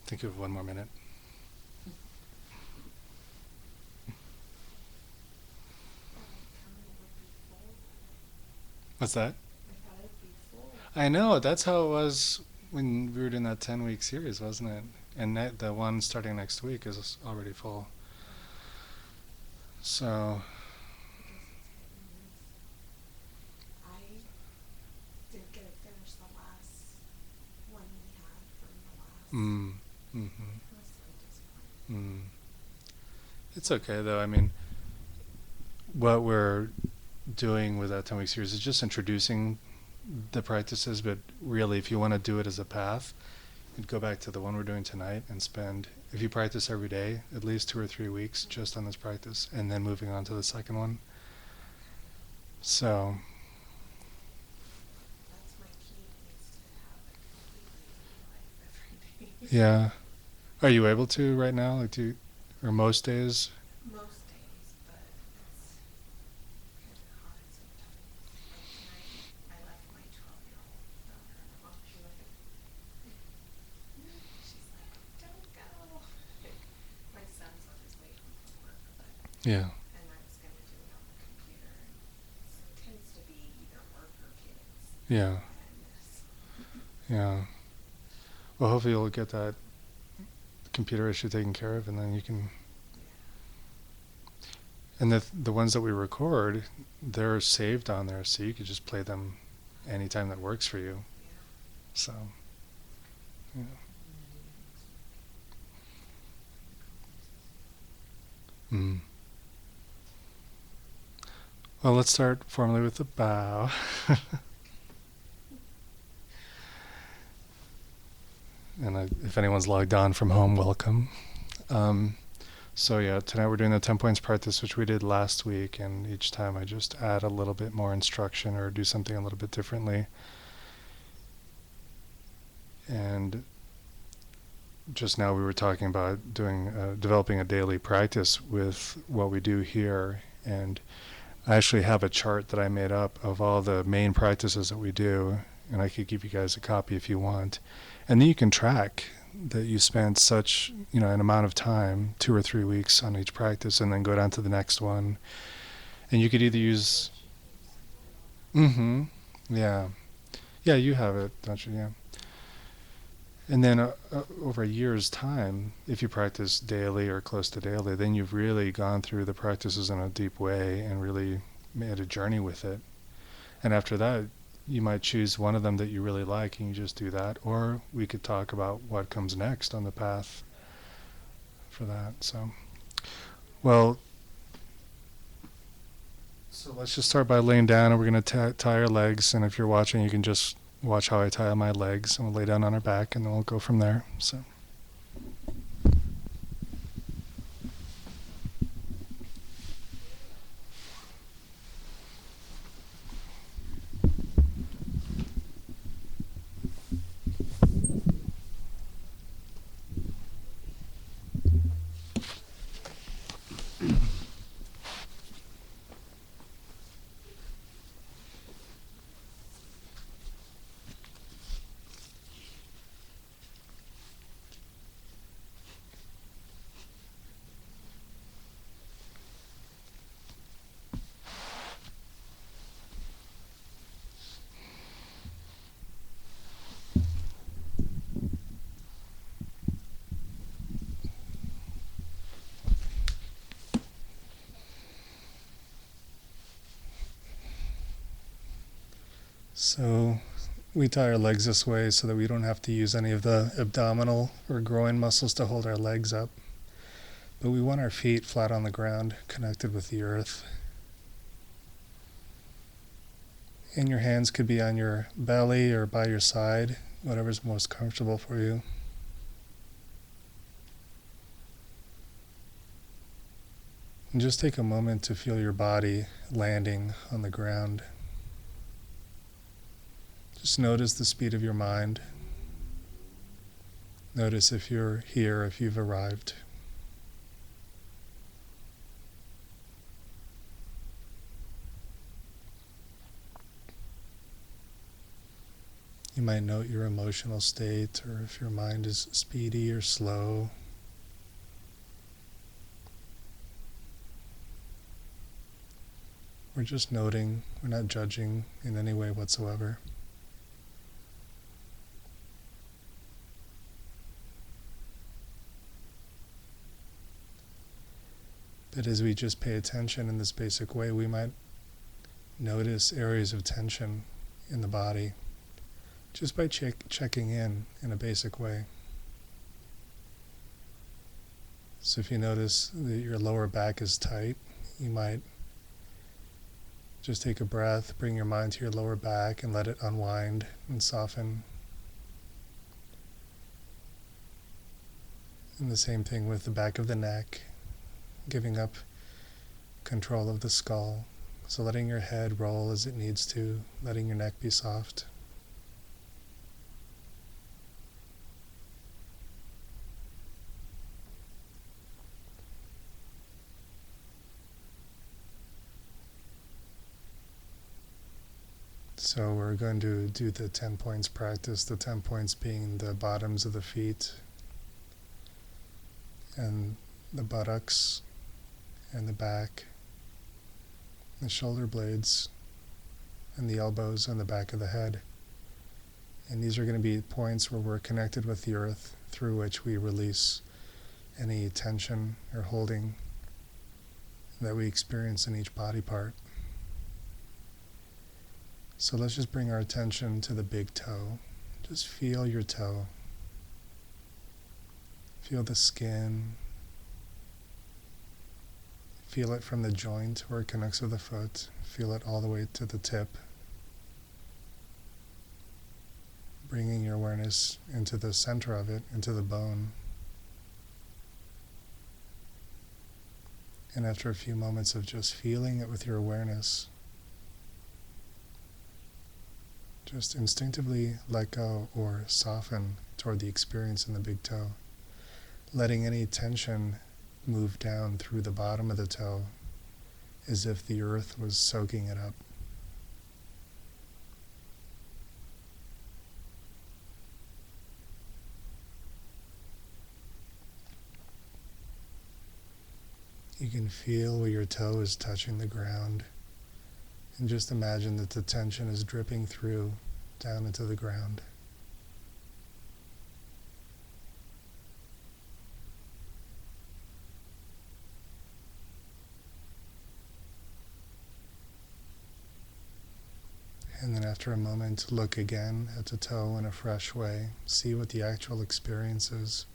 think of one more minute. What's that? I know, that's how it was when we were doing that 10-week series, wasn't it? And the one starting next week is already full. So, mm, mm-hmm, mm. It's okay though. I mean, what we're doing with that 10-week series is just introducing the practices, but really, if you want to do it as a path, you'd go back to the one we're doing tonight and spend, if you practice every day, at least 2 or 3 weeks just on this practice, and then moving on to the second one. So, yeah. Are you able to right now? Like, or most days? Yeah. Yeah. Yeah. Well, hopefully you'll get that computer issue taken care of, and then you can. And the ones that we record, they're saved on there, so you could just play them anytime that works for you. So, yeah. Mm. Well, let's start formally with the bow. And if anyone's logged on from home, welcome. So yeah, tonight we're doing the 10 points practice, which we did last week, and each time I just add a little bit more instruction or do something a little bit differently. And just now we were talking about developing a daily practice with what we do here, and I actually have a chart that I made up of all the main practices that we do, and I could give you guys a copy if you want. And then you can track that you spent such, an amount of time, 2 or 3 weeks on each practice, and then go down to the next one. And you could either use, mm-hmm, yeah. Yeah, you have it, don't you? Yeah. And then over a year's time, if you practice daily or close to daily, then you've really gone through the practices in a deep way and really made a journey with it. And after that, you might choose one of them that you really like and you just do that. Or we could talk about what comes next on the path for that. Well, so let's just start by laying down, and we're going to tie our legs. And if you're watching, you can just watch how I tie my legs, and we'll lay down on our back, and then we'll go from there. So. So we tie our legs this way so that we don't have to use any of the abdominal or groin muscles to hold our legs up. But we want our feet flat on the ground, connected with the earth. And your hands could be on your belly or by your side, whatever's most comfortable for you. And just take a moment to feel your body landing on the ground. Just notice the speed of your mind. Notice if you're here, if you've arrived. You might note your emotional state, or if your mind is speedy or slow. We're just noting, we're not judging in any way whatsoever. But as we just pay attention in this basic way, we might notice areas of tension in the body just by checking in a basic way. So if you notice that your lower back is tight, you might just take a breath, bring your mind to your lower back and let it unwind and soften. And the same thing with the back of the neck, giving up control of the skull. So letting your head roll as it needs to, letting your neck be soft. So we're going to do the 10 points practice, the 10 points being the bottoms of the feet and the buttocks and the back, the shoulder blades and the elbows and the back of the head. And these are going to be points where we're connected with the earth, through which we release any tension or holding that we experience in each body part. So let's just bring our attention to the big toe. Just feel your toe. Feel the skin. Feel it from the joint where it connects with the foot. Feel it all the way to the tip. Bringing your awareness into the center of it, into the bone. And after a few moments of just feeling it with your awareness, just instinctively let go or soften toward the experience in the big toe, letting any tension move down through the bottom of the toe as if the earth was soaking it up. You can feel where your toe is touching the ground. And just imagine that the tension is dripping through down into the ground. And then after a moment, look again at the toe in a fresh way. See what the actual experience is.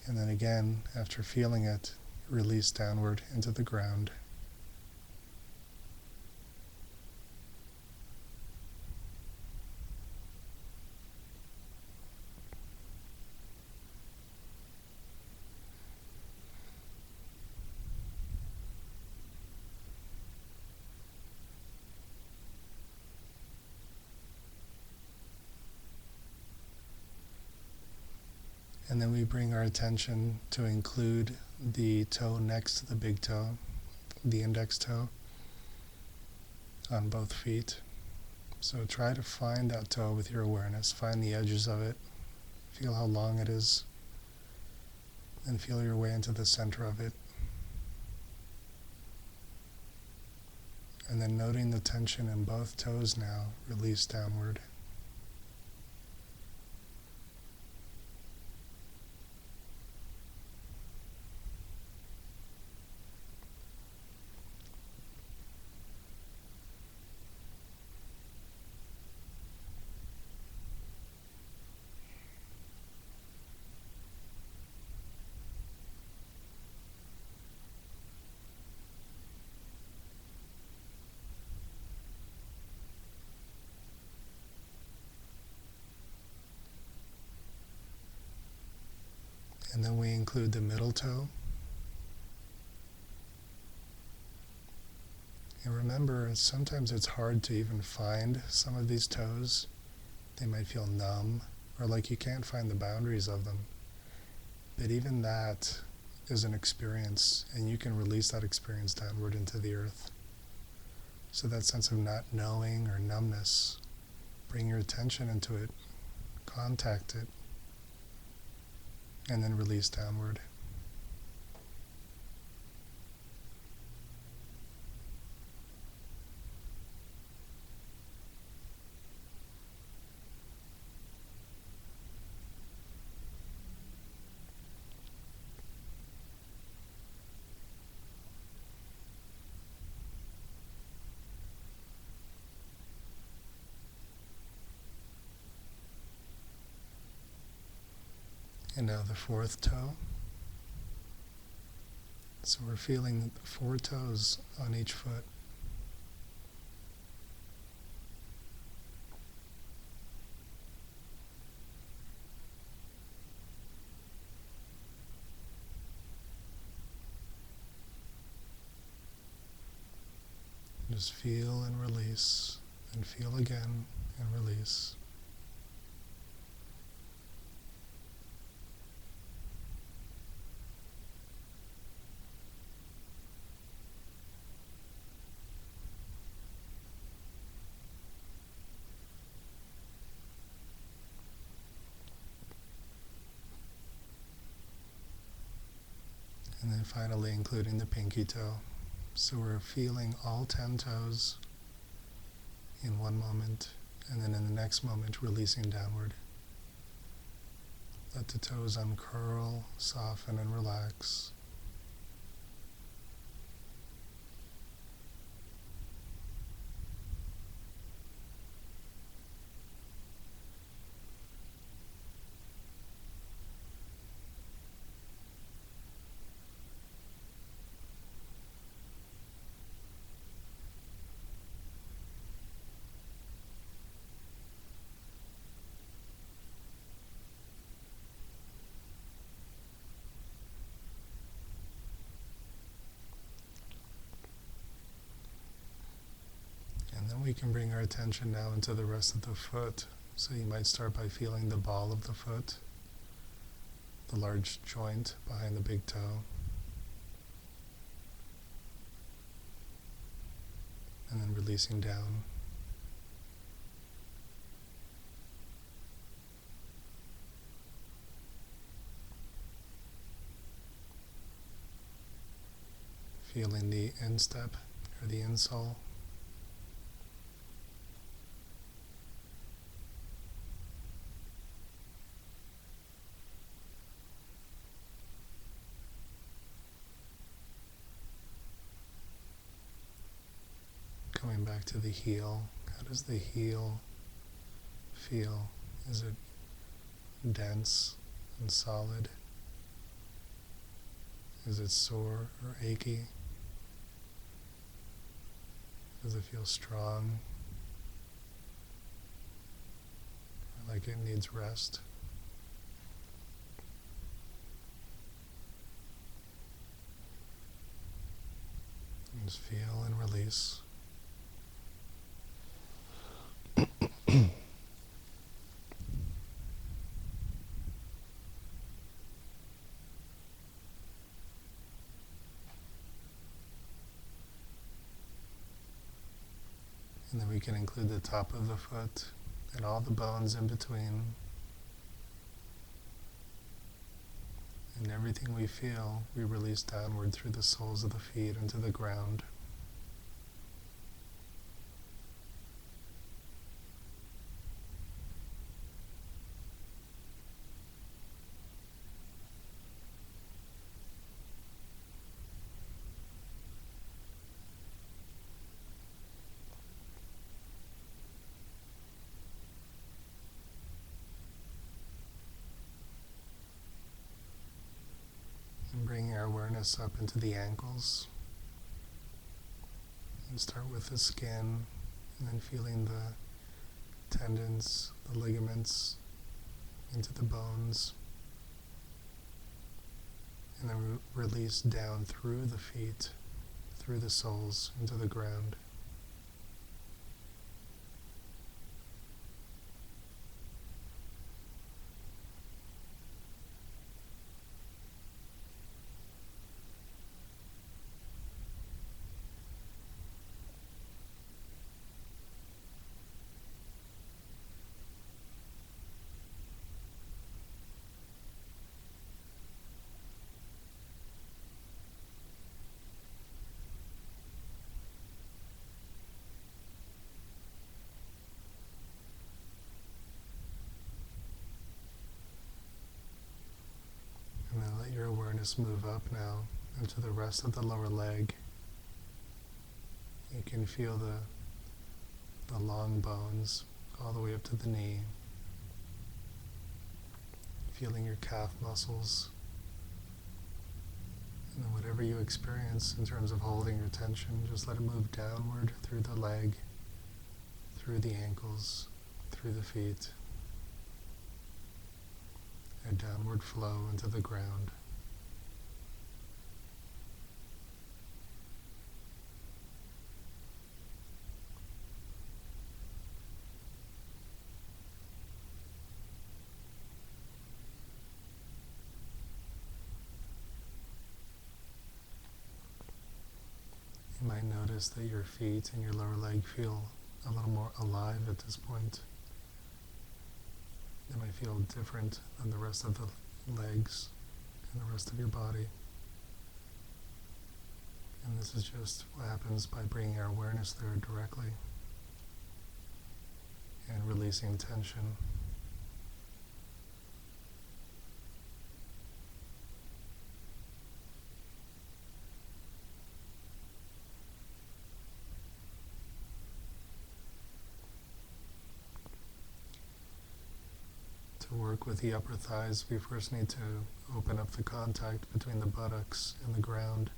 And then again, after feeling it, release downward into the ground. And then we bring our attention to include the toe next to the big toe, the index toe, on both feet. So try to find that toe with your awareness. Find the edges of it. Feel how long it is. And feel your way into the center of it. And then noting the tension in both toes now, release downward. And then we include the middle toe. And remember, sometimes it's hard to even find some of these toes. They might feel numb, or like you can't find the boundaries of them. But even that is an experience, and you can release that experience downward into the earth. So that sense of not knowing or numbness, bring your attention into it, contact it, and then release downward. And now the fourth toe. So we're feeling the 4 toes on each foot. Just feel and release, and feel again and release. And then finally including the pinky toe. So we're feeling all 10 toes in one moment, and then in the next moment releasing downward. Let the toes uncurl, soften, and relax. And then we can bring our attention now into the rest of the foot. So you might start by feeling the ball of the foot, the large joint behind the big toe. And then releasing down. Feeling the instep or the insole. Coming back to the heel. How does the heel feel? Is it dense and solid? Is it sore or achy? Does it feel strong? Or like it needs rest? And just feel and release. And then we can include the top of the foot and all the bones in between. And everything we feel, we release downward through the soles of the feet into the ground. And bringing our awareness up into the ankles. And start with the skin, and then feeling the tendons, the ligaments, into the bones. And then release down through the feet, through the soles, into the ground. awareness move up now into the rest of the lower leg. You can feel the long bones all the way up to the knee. Feeling your calf muscles. And then whatever you experience in terms of holding your tension, just let it move downward through the leg, through the ankles, through the feet, a downward flow into the ground. You might notice that your feet and your lower leg feel a little more alive at this point. They might feel different than the rest of the legs and the rest of your body. And this is just what happens by bringing our awareness there directly and releasing tension. To work with the upper thighs, we first need to open up the contact between the buttocks and the ground.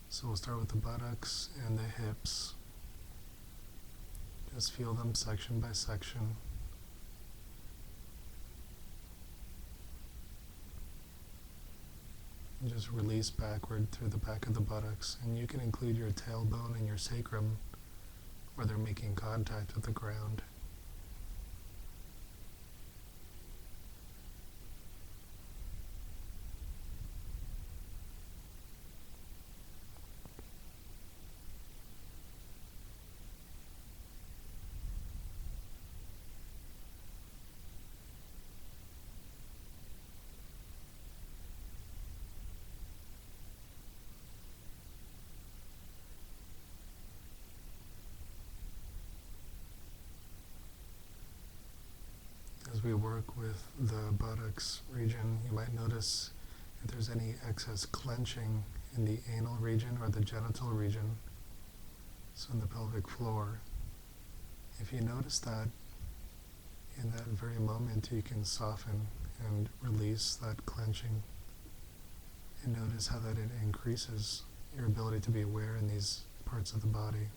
So we'll start with the buttocks and the hips. Just feel them section by section. And just release backward through the back of the buttocks. And you can include your tailbone and your sacrum where they're making contact with the ground. As we work with the buttocks region, you might notice if there's any excess clenching in the anal region or the genital region, so in the pelvic floor. If you notice that, in that very moment you can soften and release that clenching and notice how that it increases your ability to be aware in these parts of the body.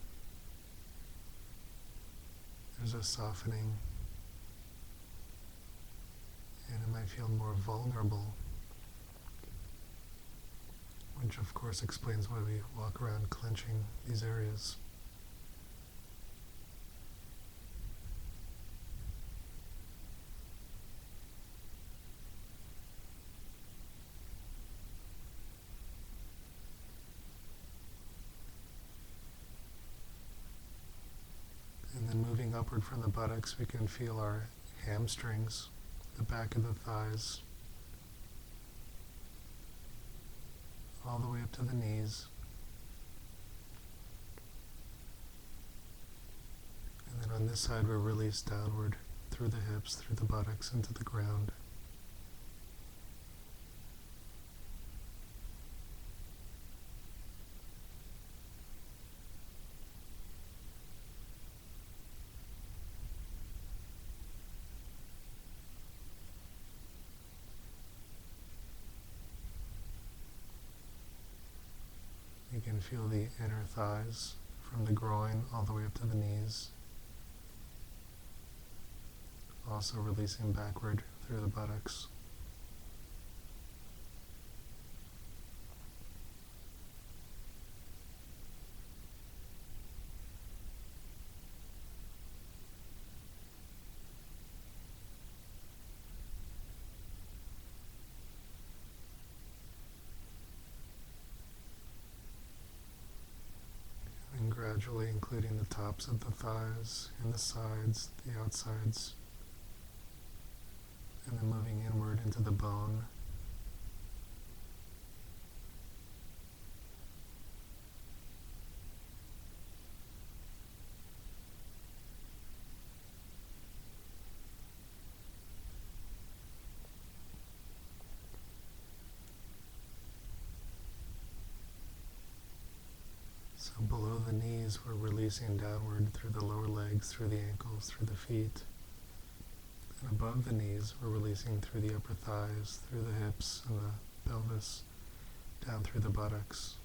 There's a softening, and it might feel more vulnerable, which of course explains why we walk around clenching these areas. And then moving upward from the buttocks, we can feel our hamstrings, the back of the thighs, all the way up to the knees. And then on this side we're released downward through the hips, through the buttocks, into the ground. You can feel the inner thighs from the groin all the way up to the knees. Also releasing backward through the buttocks. Gradually including the tops of the thighs and the sides, the outsides, and then moving inward into the bone. So below the knees, we're releasing downward through the lower legs, through the ankles, through the feet. And above the knees, we're releasing through the upper thighs, through the hips and the pelvis, down through the buttocks.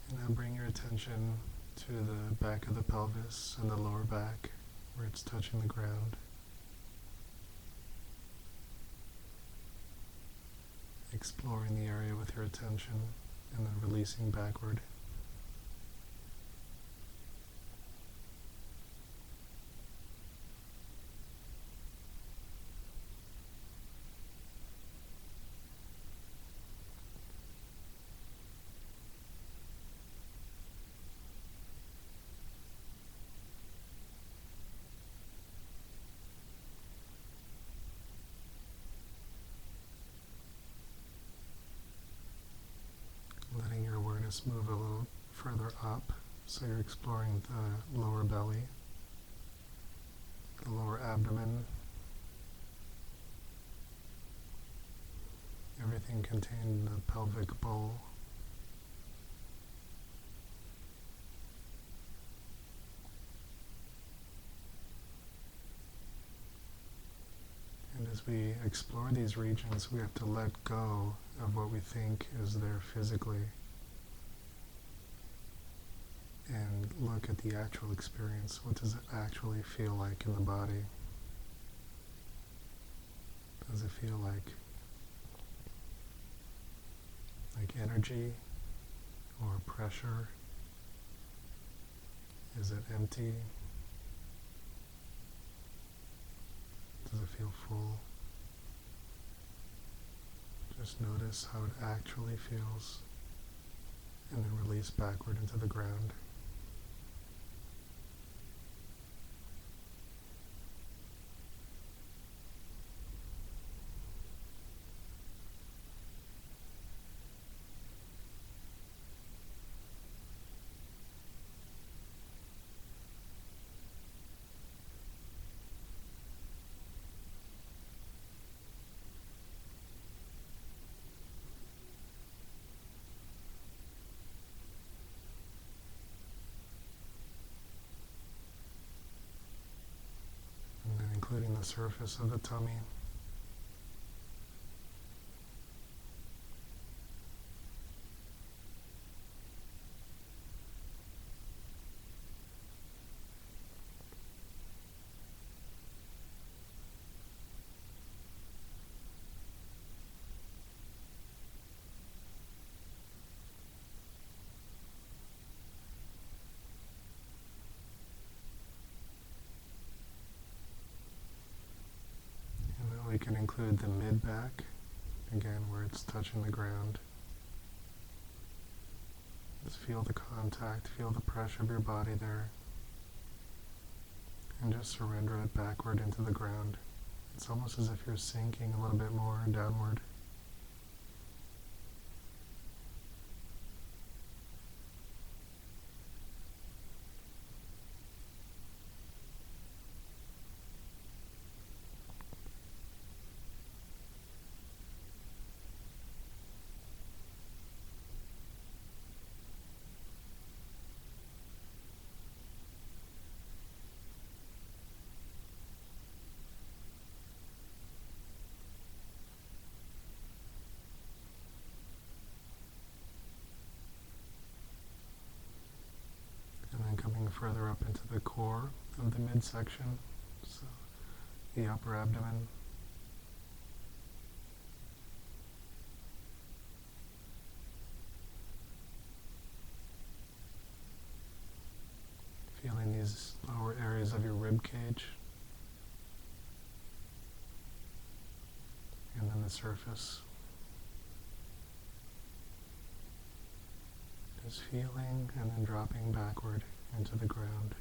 And now bring your attention to the back of the pelvis and the lower back, where it's touching the ground. Exploring the area with your attention and then releasing backward. Letting your awareness move a little further up, so you're exploring the lower belly, the lower abdomen, everything contained in the pelvic bowl. And as we explore these regions, we have to let go of what we think is there physically and look at the actual experience. What does it actually feel like in the body? Does it feel like energy or pressure? Is it empty? Does it feel full? Just notice how it actually feels, and then release backward into the ground. Including the surface of the tummy. We can include the mid-back, again where it's touching the ground. Just feel the contact, feel the pressure of your body there, and just surrender it backward into the ground. It's almost as if you're sinking a little bit more downward. Coming further up into the core of the midsection, so the upper abdomen. Feeling these lower areas of your rib cage, and then the surface. Just feeling and then dropping backward into the ground.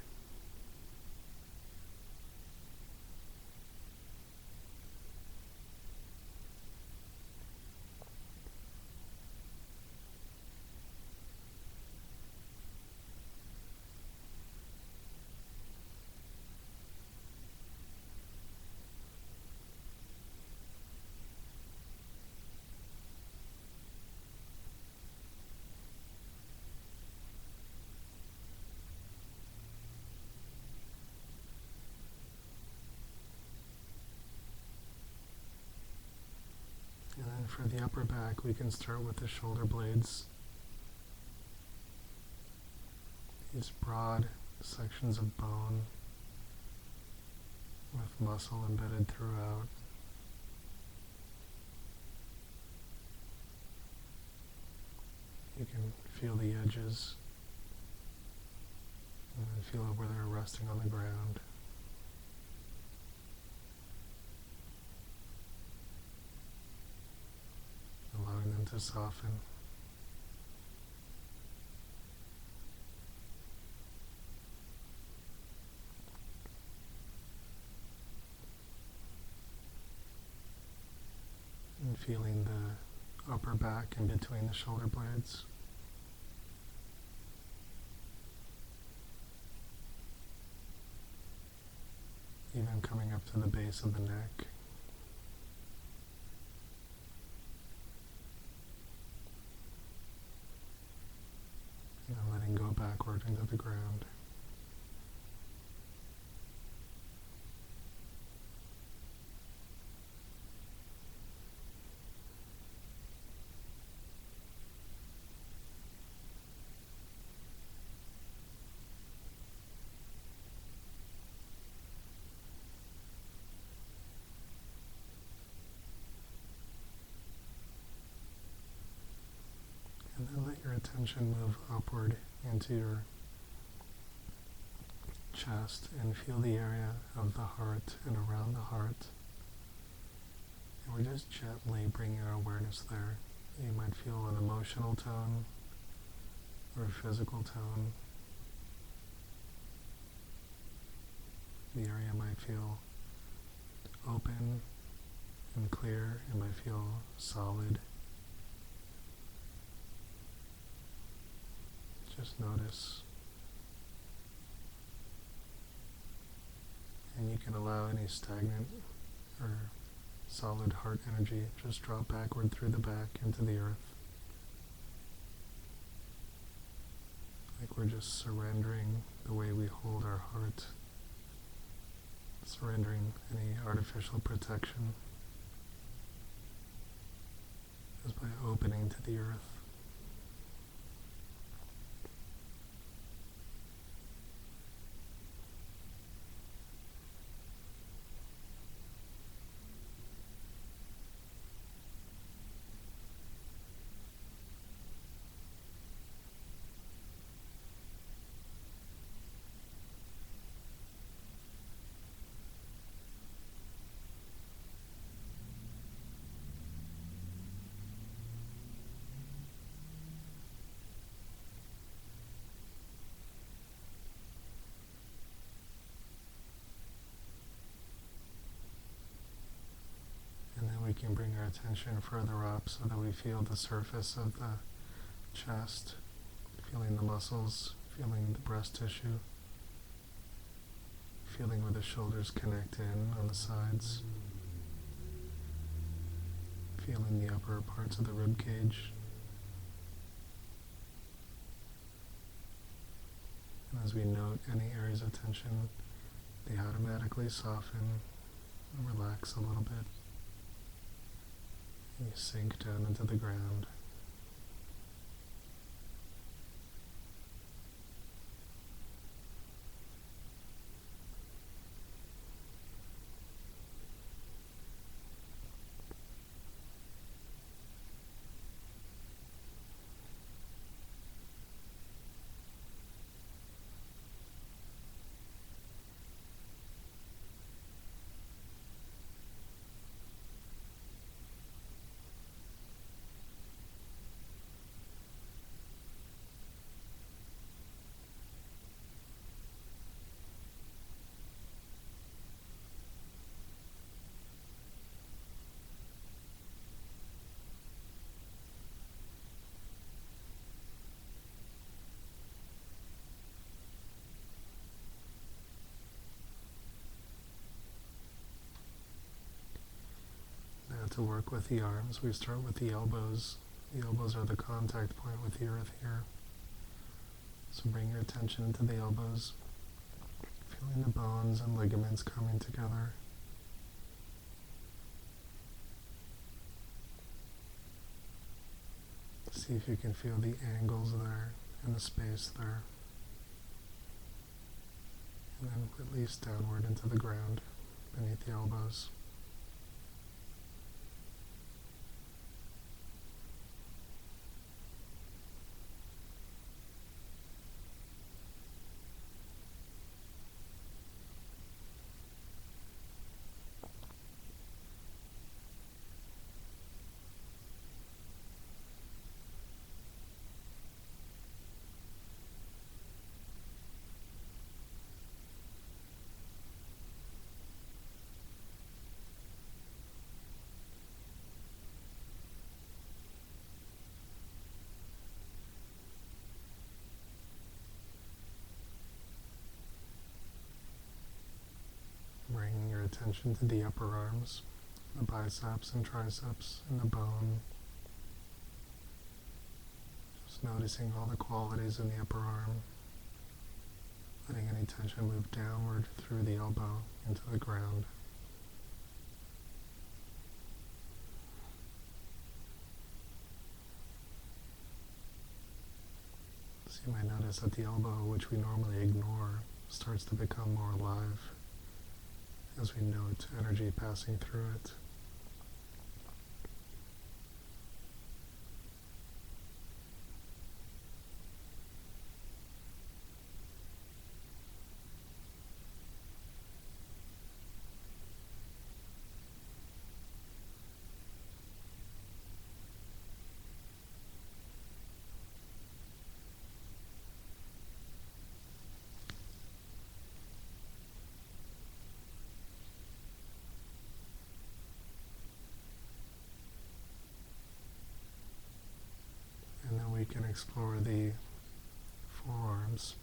for the upper back, we can start with the shoulder blades. These broad sections of bone with muscle embedded throughout. You can feel the edges and then feel where they're resting on the ground. Allowing them to soften. And feeling the upper back in between the shoulder blades. Even coming up to the base of the neck. And then letting go backward into the ground. And then let your attention move upward into your chest and feel the area of the heart and around the heart. And we're just gently bringing our awareness there. You might feel an emotional tone or a physical tone. The area might feel open and clear. It might feel solid. Just notice. And you can allow any stagnant or solid heart energy just drop backward through the back into the earth. Like we're just surrendering the way we hold our heart. Surrendering any artificial protection. Just by opening to the earth. We can bring our attention further up so that we feel the surface of the chest, feeling the muscles, feeling the breast tissue, feeling where the shoulders connect in on the sides, feeling the upper parts of the rib cage. And as we note any areas of tension, they automatically soften and relax a little bit. You sink down into the ground. To work with the arms, we start with the elbows. The elbows are the contact point with the earth here. So bring your attention to the elbows, feeling the bones and ligaments coming together. See if you can feel the angles there and the space there. And then release downward into the ground beneath the elbows. Bringing your attention to the upper arms, the biceps and triceps, and the bone. Just noticing all the qualities in the upper arm. Letting any tension move downward through the elbow into the ground. So you might notice that the elbow, which we normally ignore, starts to become more alive as we note energy passing through it. And then we can explore the forearms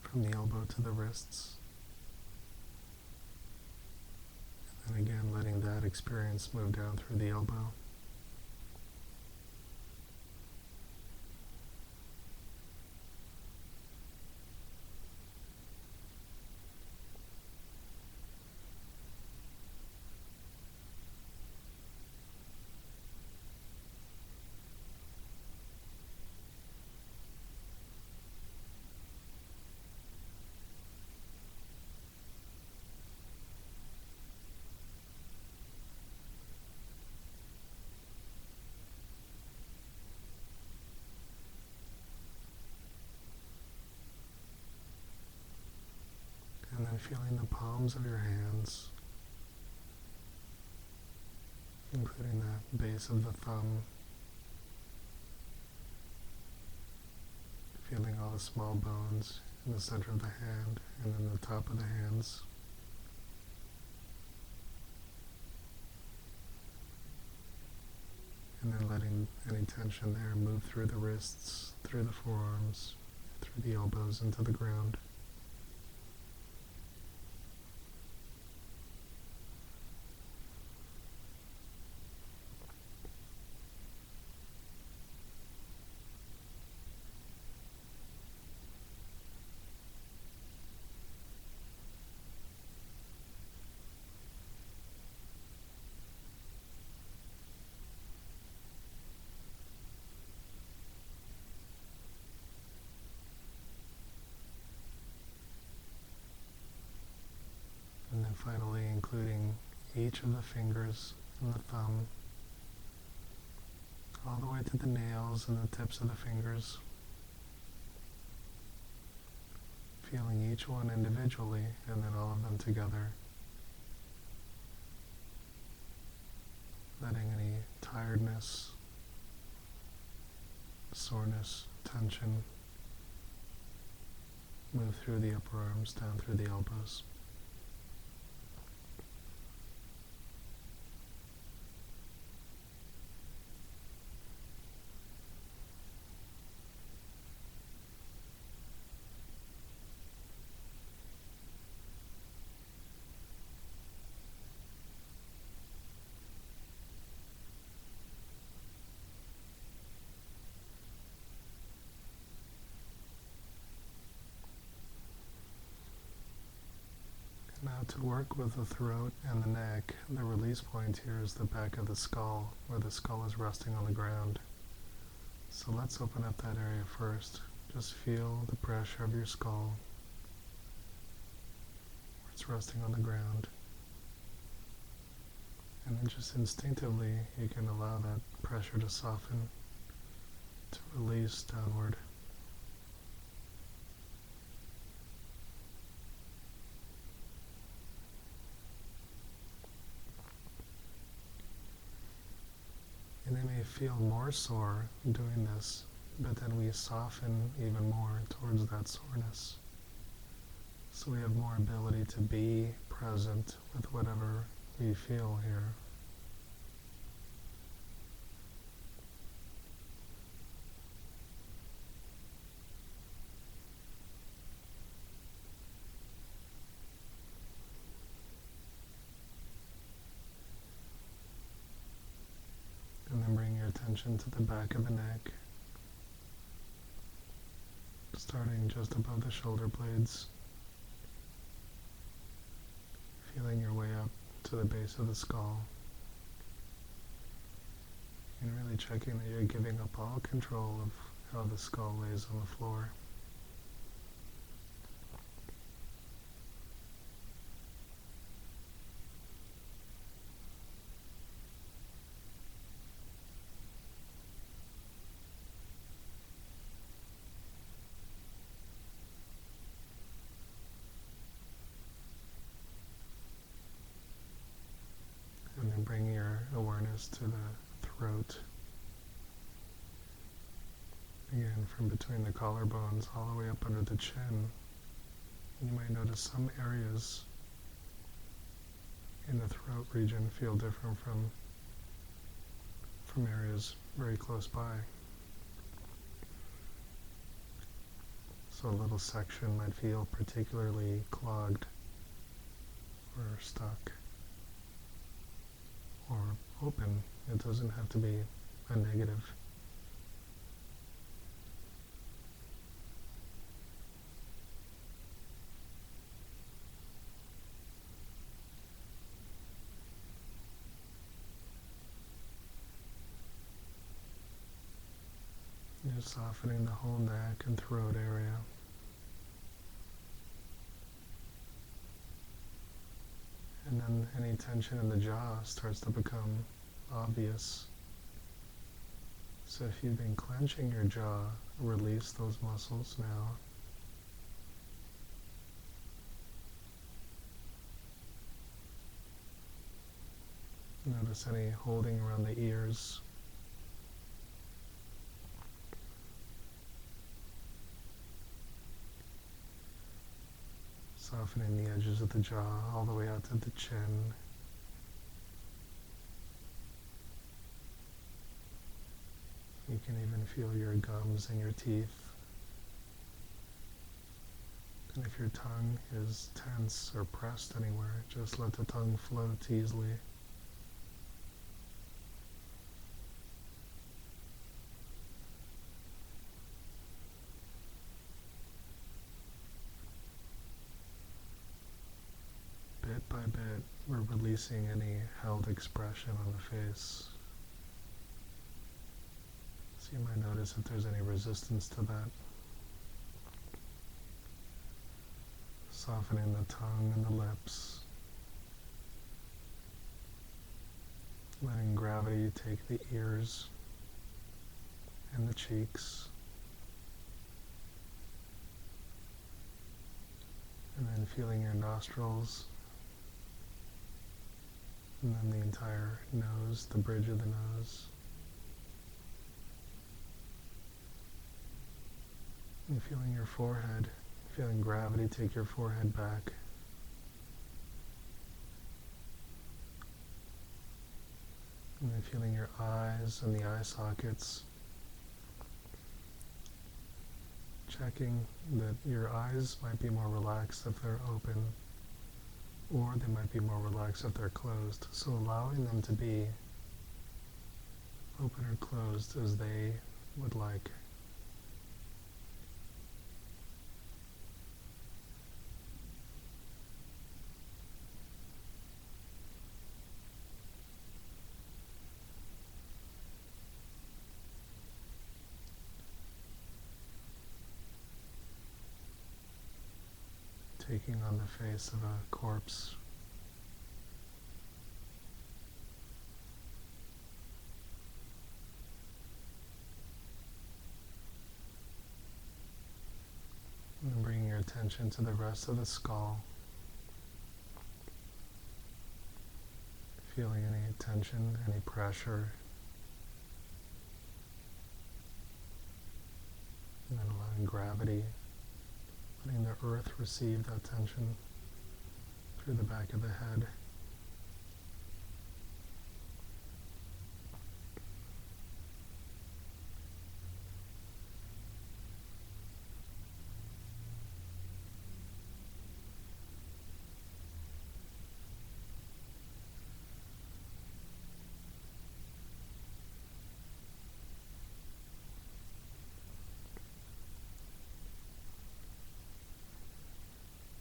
from the elbow to the wrists. And again, letting that experience move down through the elbow. And then feeling the palms of your hands, including the base of the thumb, feeling all the small bones in the center of the hand and then the top of the hands. And then letting any tension there move through the wrists, through the forearms, through the elbows into the ground. And then finally including each of the fingers and the thumb, all the way to the nails and the tips of the fingers. Feeling each one individually and then all of them together. Letting any tiredness, soreness, tension move through the upper arms, down through the elbows. Now to work with the throat and the neck, the release point here is the back of the skull, where the skull is resting on the ground. So let's open up that area first. Just feel the pressure of your skull where it's resting on the ground. And then just instinctively you can allow that pressure to soften, to release downward. And they may feel more sore doing this, but then we soften even more towards that soreness. So we have more ability to be present with whatever we feel here. And then bring your attention to the back of the neck, starting just above the shoulder blades, feeling your way up to the base of the skull, and really checking that you're giving up all control of how the skull lays on the floor. And then bring your awareness to the throat. Again, from between the collarbones all the way up under the chin. You might notice some areas in the throat region feel different from areas very close by. So a little section might feel particularly clogged or stuck or open. It doesn't have to be a negative. Just softening the whole neck and throat area. And then any tension in the jaw starts to become obvious. So if you've been clenching your jaw, release those muscles now. Notice any holding around the ears. Softening the edges of the jaw all the way out to the chin. You can even feel your gums and your teeth. And if your tongue is tense or pressed anywhere, just let the tongue float easily. Bit by bit, we're releasing any held expression on the face. So you might notice if there's any resistance to that. Softening the tongue and the lips. Letting gravity take the ears and the cheeks. And then feeling your nostrils. And then the entire nose, the bridge of the nose. And feeling your forehead, feeling gravity take your forehead back. And then feeling your eyes and the eye sockets. Checking that your eyes might be more relaxed if they're open, or they might be more relaxed if they're closed. So allowing them to be open or closed as they would like. taking on the face of a corpse. And bringing your attention to the rest of the skull. Feeling any tension, any pressure. And then allowing gravity, letting the earth receive that tension through the back of the head.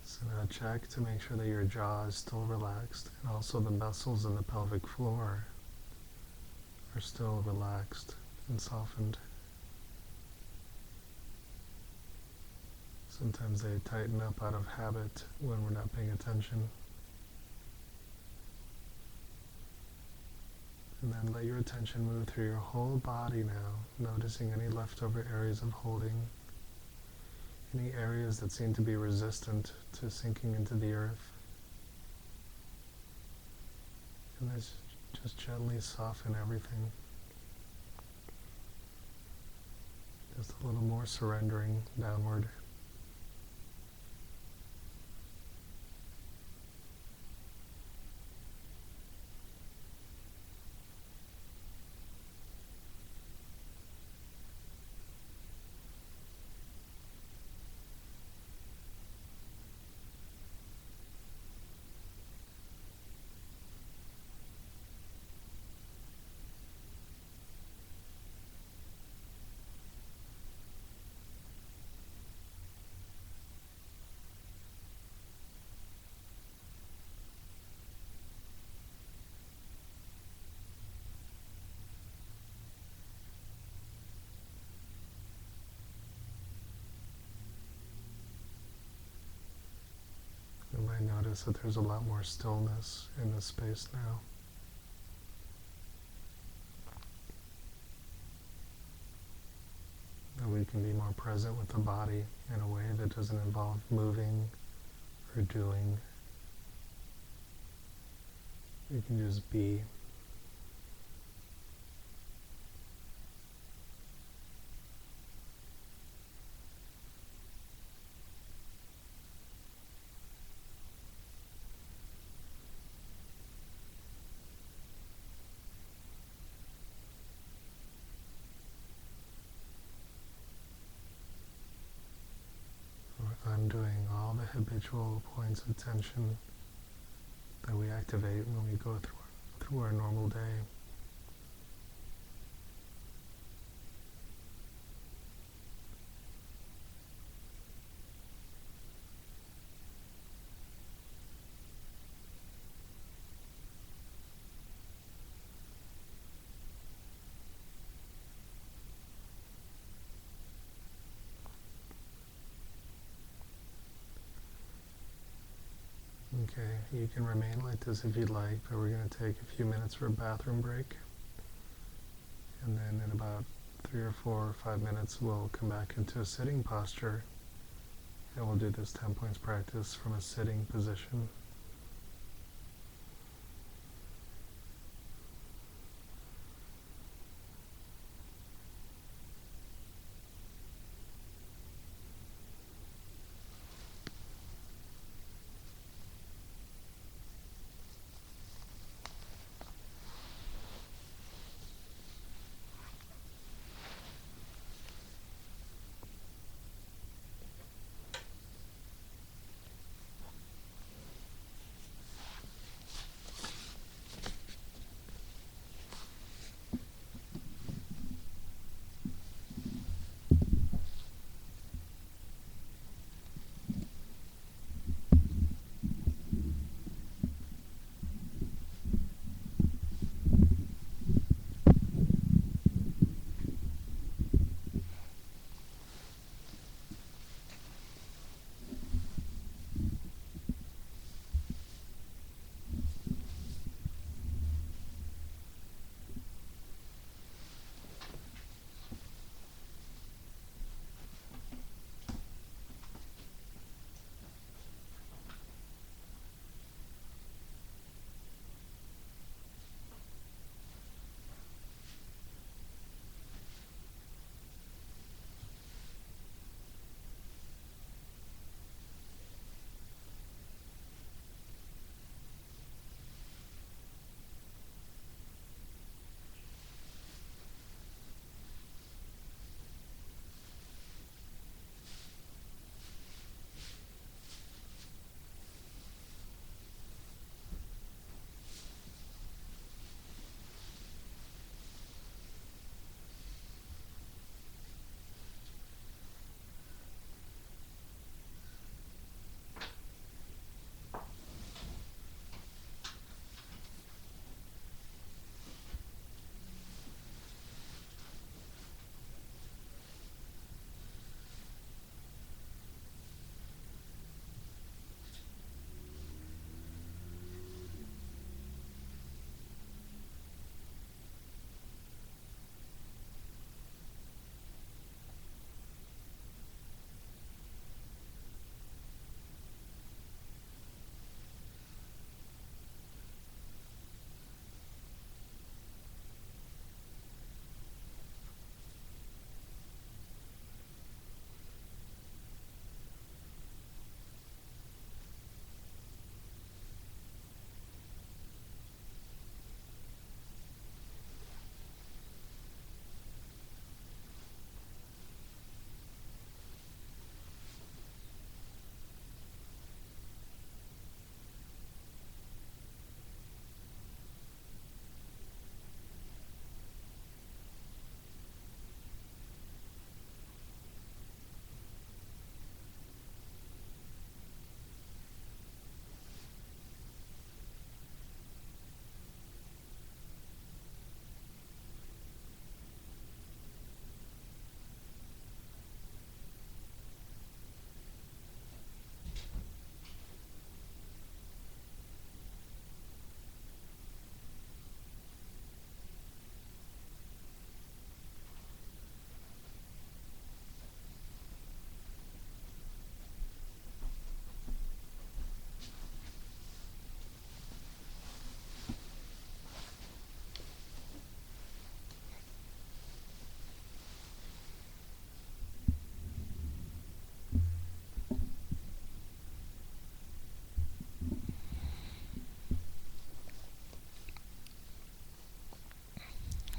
So now check to make sure that your jaw is still relaxed and also the muscles in the pelvic floor are still relaxed and softened. Sometimes they tighten up out of habit when we're not paying attention. And then let your attention move through your whole body now, noticing any leftover areas of holding, any areas that seem to be resistant to sinking into the earth. And just gently soften everything. Just a little more surrendering downward. You might notice that there's a lot more stillness in this space now. That we can be more present with the body in a way that doesn't involve moving or doing. We can just be. Undoing all the habitual points of tension that we activate when we go through our normal day. Okay, you can remain like this if you'd like, but we're going to take a few minutes for a bathroom break. And then in about 3 or 4 or 5 minutes, we'll come back into a sitting posture. And we'll do this 10 points practice from a sitting position.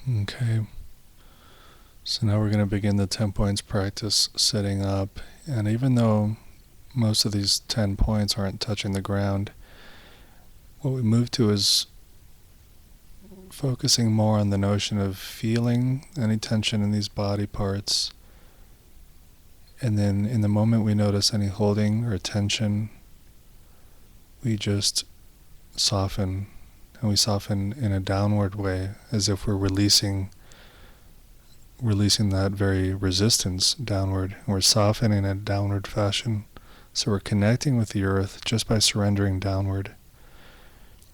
Okay. So now we're going to begin the 10 points practice sitting up. And even though most of these 10 points aren't touching the ground, what we move to is focusing more on the notion of feeling any tension in these body parts. And then in the moment we notice any holding or tension, we just soften. And we soften in a downward way, as if we're releasing that very resistance downward. And we're softening in a downward fashion. So we're connecting with the earth just by surrendering downward.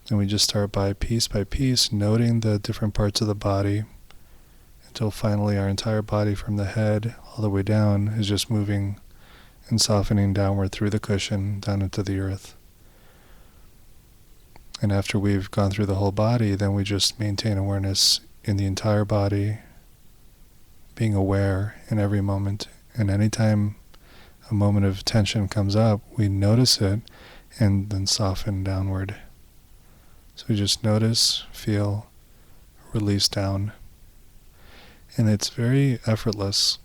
And we just start by piece, noting the different parts of the body until finally our entire body from the head all the way down is just moving and softening downward through the cushion down into the earth. And after we've gone through the whole body, then we just maintain awareness in the entire body, being aware in every moment. And anytime a moment of tension comes up, we notice it and then soften downward. So we just notice, feel, release down. And it's very effortless.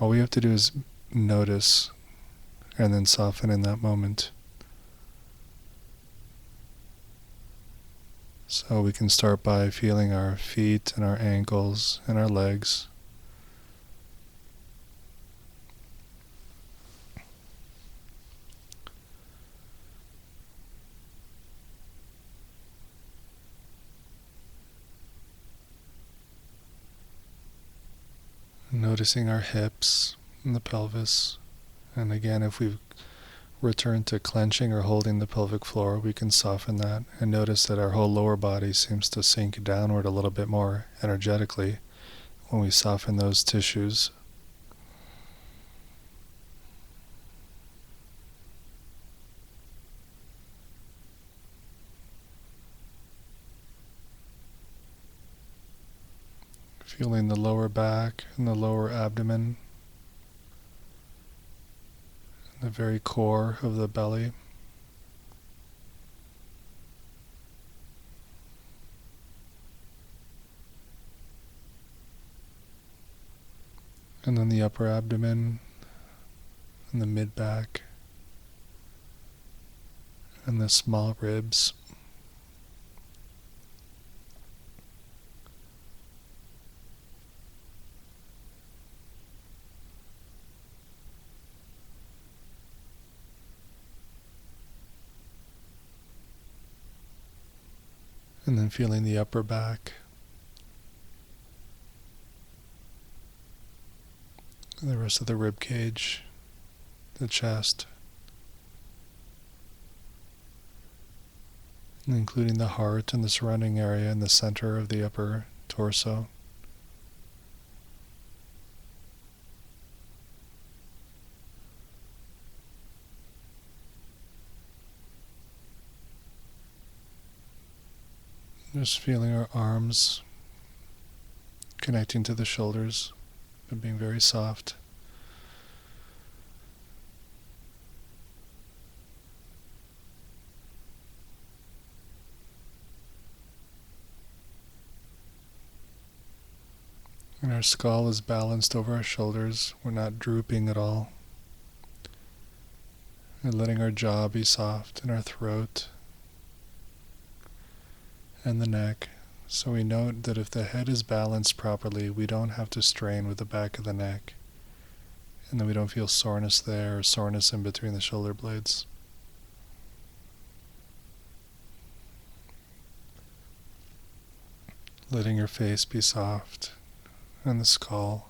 All we have to do is notice and then soften in that moment. So we can start by feeling our feet and our ankles and our legs. Noticing our hips and the pelvis. And again, if we've returned to clenching or holding the pelvic floor, we can soften that and notice that our whole lower body seems to sink downward a little bit more energetically when we soften those tissues. Feeling the lower back and the lower abdomen, the very core of the belly. And then the upper abdomen and the mid-back and the small ribs. And then feeling the upper back, and the rest of the rib cage, the chest, and including the heart and the surrounding area in the center of the upper torso. Just feeling our arms connecting to the shoulders, but being very soft. And our skull is balanced over our shoulders. We're not drooping at all. And letting our jaw be soft and our throat and the neck. So we note that if the head is balanced properly, we don't have to strain with the back of the neck. And then we don't feel soreness there or soreness in between the shoulder blades. Letting your face be soft and the skull.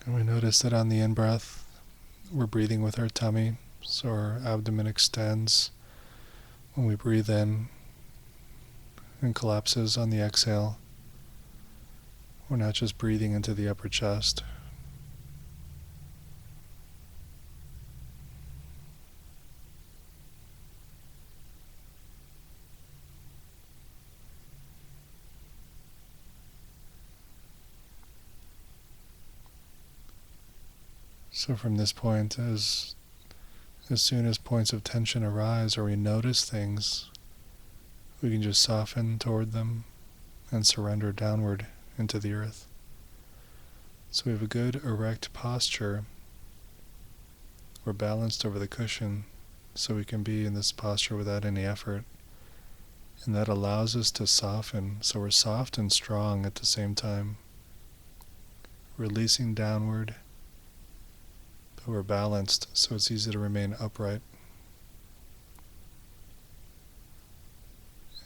And we notice that on the in-breath, we're breathing with our tummy, so our abdomen extends when we breathe in and collapses on the exhale. We're not just breathing into the upper chest. So from this point, as soon as points of tension arise or we notice things, we can just soften toward them and surrender downward into the earth. So we have a good erect posture. We're balanced over the cushion, so we can be in this posture without any effort. And that allows us to soften, so we're soft and strong at the same time. Releasing downward, but we're balanced, so it's easy to remain upright.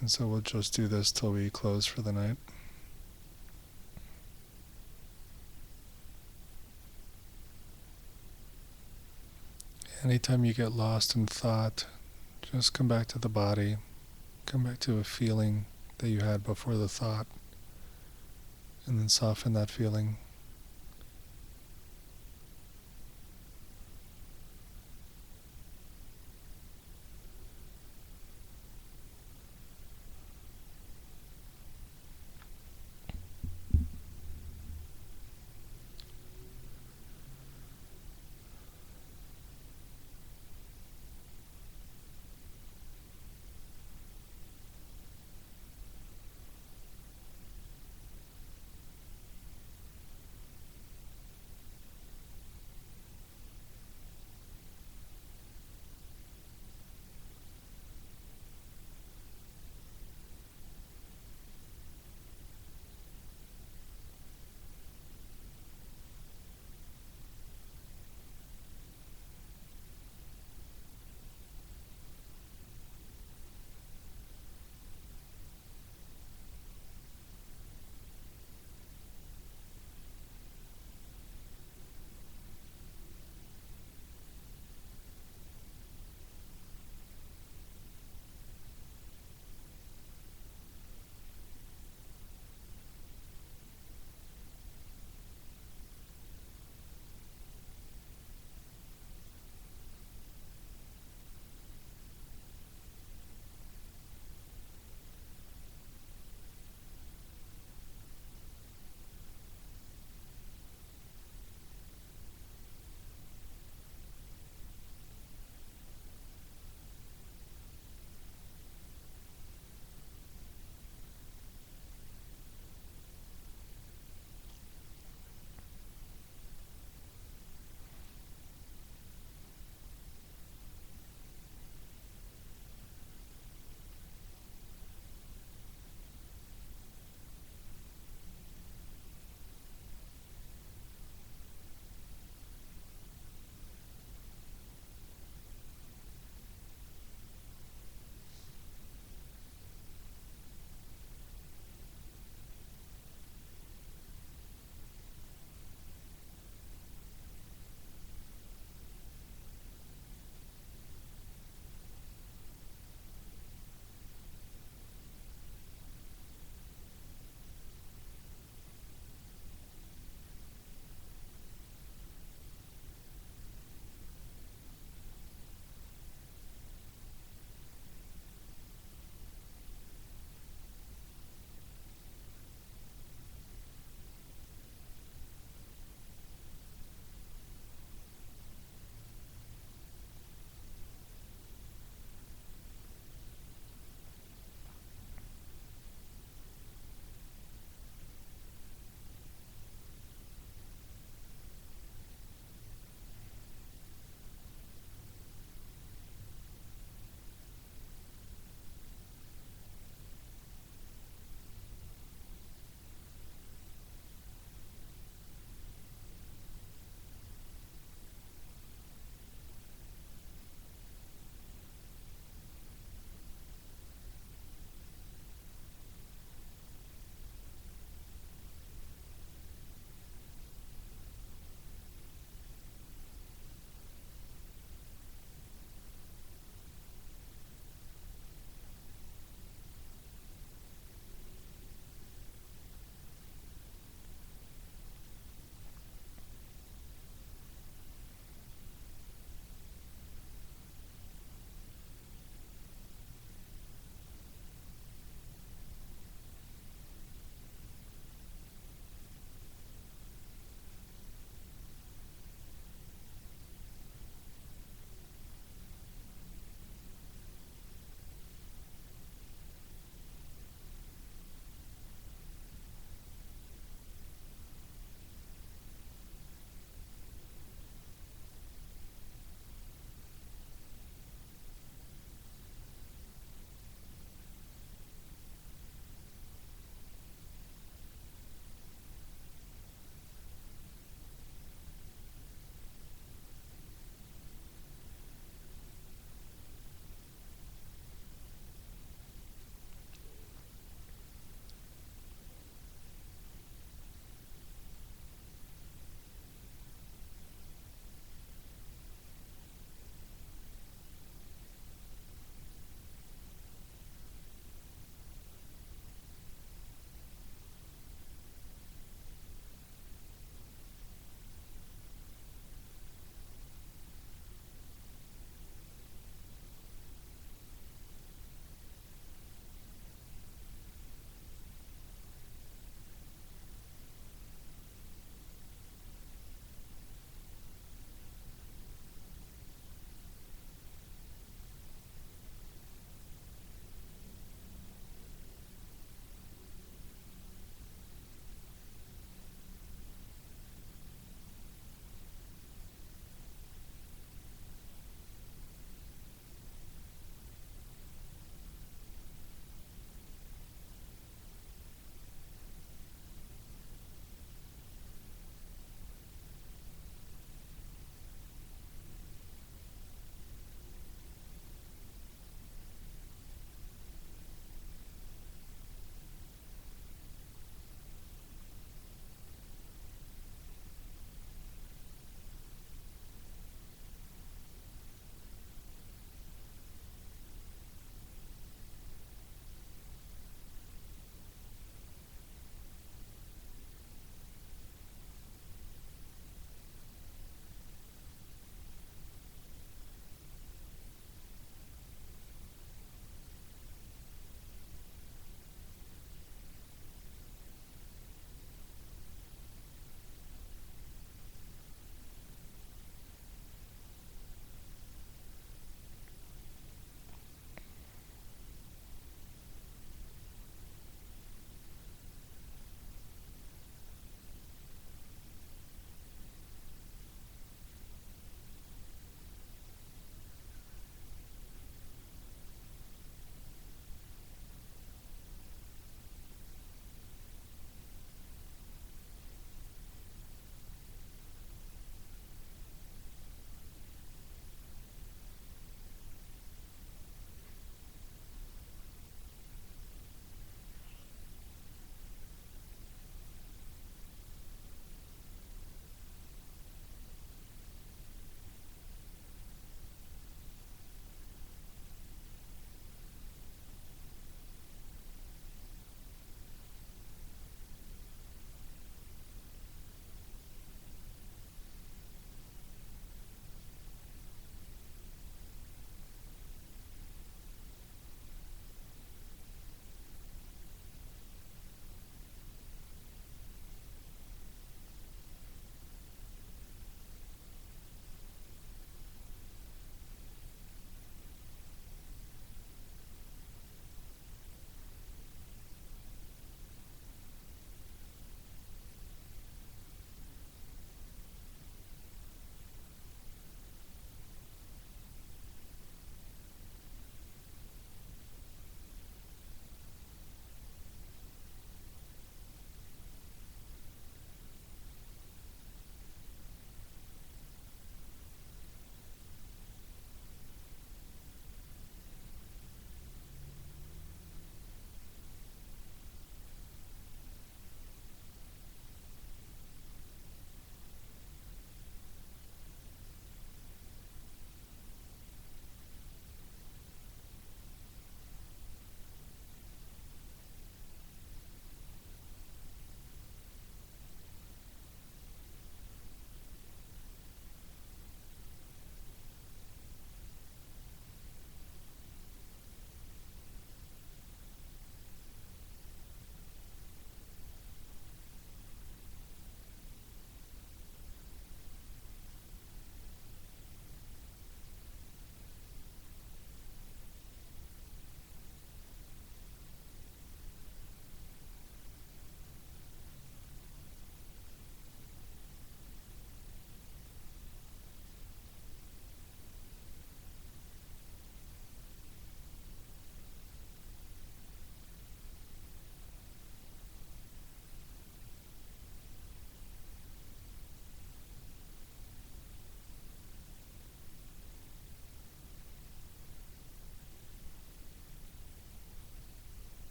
And so we'll just do this till we close for the night. Anytime you get lost in thought, just come back to the body, come back to a feeling that you had before the thought, and then soften that feeling.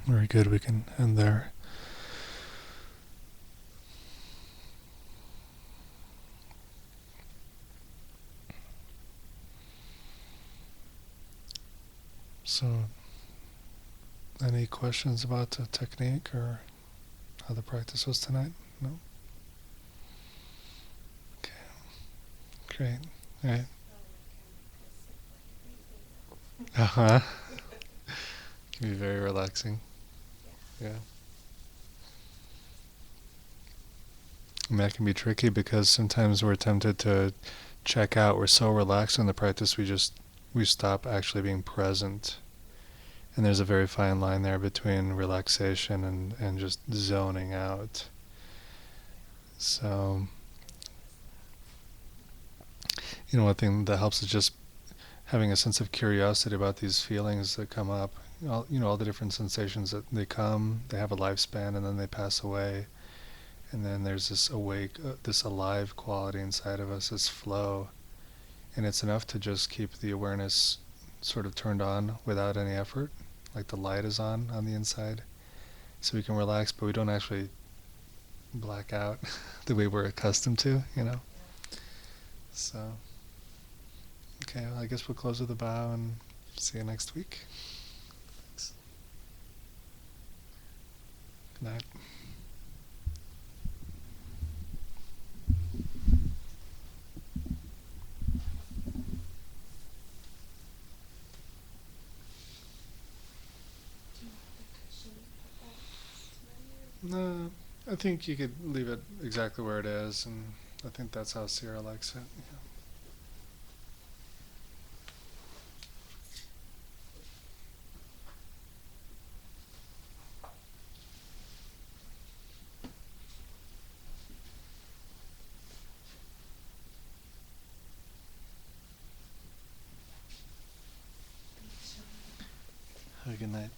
Very good. We can end there. So, any questions about the technique or how the practice was tonight? No? Okay. Great. All right. Uh-huh. Can be very relaxing. Yeah. I mean, that can be tricky because sometimes we're tempted to check out. We're so relaxed in the practice, we stop actually being present. And there's a very fine line there between relaxation and just zoning out. So, one thing that helps is just having a sense of curiosity about these feelings that come up. All the different sensations that they come, they have a lifespan and then they pass away. And then there's this this alive quality inside of us, this flow. And it's enough to just keep the awareness sort of turned on without any effort, like the light is on the inside. So we can relax, but we don't actually black out the way we're accustomed to. So, okay, well, I guess we'll close with a bow and see you next week. Thanks. Good night. No, I think you could leave it exactly where it is, and I think that's how Sierra likes it. Have a good night.